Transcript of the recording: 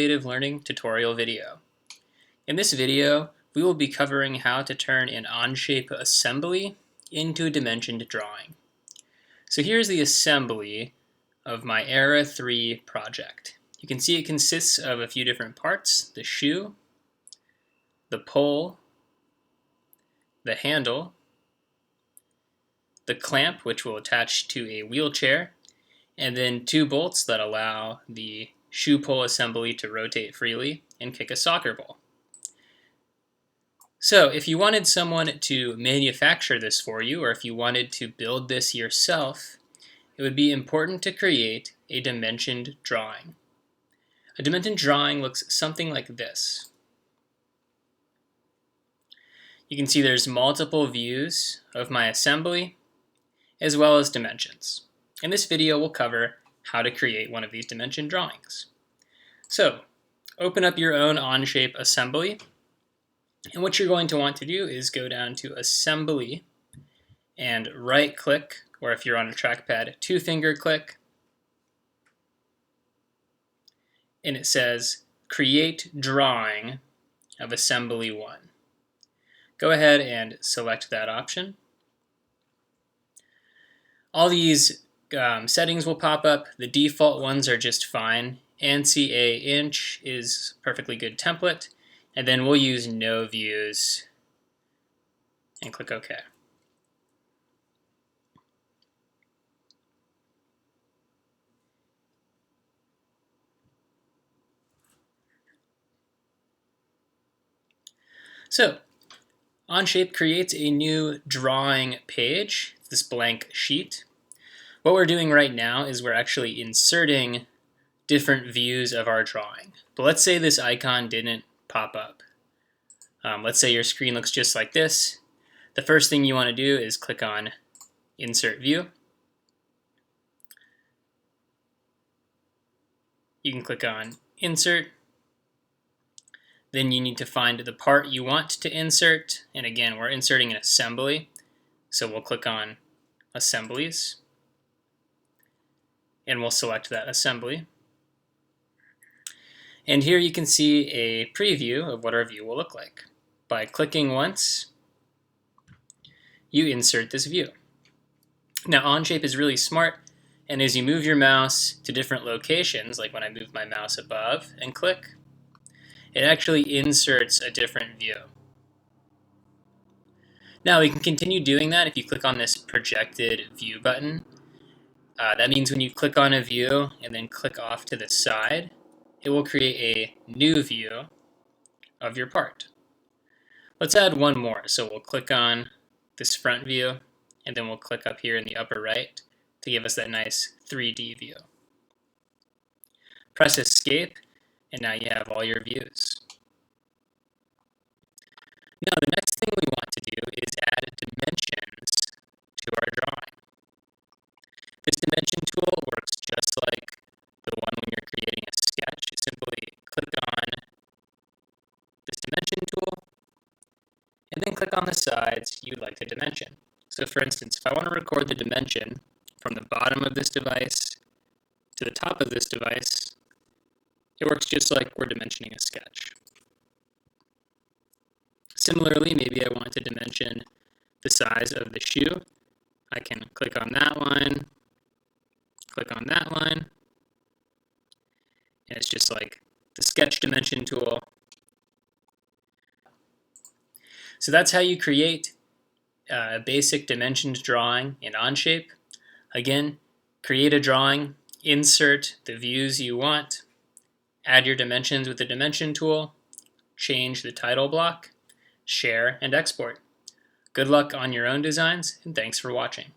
Creative Learning tutorial video. In this video, we will be covering how to turn an OnShape assembly into a dimensioned drawing. So here's the assembly of my Era 3 project. You can see it consists of a few different parts: the shoe, the pole, the handle, the clamp, which will attach to a wheelchair, and then two bolts that allow the shoe pole assembly to rotate freely and kick a soccer ball. So if you wanted someone to manufacture this for you, or if you wanted to build this yourself, it would be important to create a dimensioned drawing. A dimensioned drawing looks something like this. You can see there's multiple views of my assembly, as well as dimensions. In this video, we'll cover how to create one of these dimension drawings. So, open up your own OnShape assembly, and what you're going to want to do is go down to Assembly and right-click, or if you're on a trackpad, two-finger click, and it says Create Drawing of Assembly 1. Go ahead and select that option. All these settings will pop up. The default ones are just fine. ANSI A inch is a perfectly good template. And then we'll use no views and click OK. So, OnShape creates a new drawing page, this blank sheet. What we're doing right now is we're actually inserting different views of our drawing. But let's say this icon didn't pop up. Let's say your screen looks just like this. The first thing you want to do is click on Insert View. You can click on Insert. Then you need to find the part you want to insert. And again, we're inserting an assembly. So we'll click on Assemblies. And we'll select that assembly. And here you can see a preview of what our view will look like. By clicking once, you insert this view. Now, OnShape is really smart, and as you move your mouse to different locations, like when I move my mouse above and click, it actually inserts a different view. Now, we can continue doing that if you click on this projected view button. That means when you click on a view and then click off to the side, it will create a new view of your part. Let's add one more. So we'll click on this front view, and then we'll click up here in the upper right to give us that nice 3D view. Press Escape, and now you have all your views. Now the next thing we want to do is add dimensions to our drawing. This dimension tool works just like the one when you're creating a sketch. Simply click on this dimension tool, and then click on the sides you'd like to dimension. So for instance, if I want to record the dimension from the bottom of this device to the top of this device, it works just like we're dimensioning a sketch. Similarly, maybe I want to dimension the size of the shoe. I can click on that line, click on that line, and it's just like the sketch dimension tool. So that's how you create a basic dimensioned drawing in OnShape. Again, create a drawing, insert the views you want, add your dimensions with the dimension tool, change the title block, share and export. Good luck on your own designs, and thanks for watching.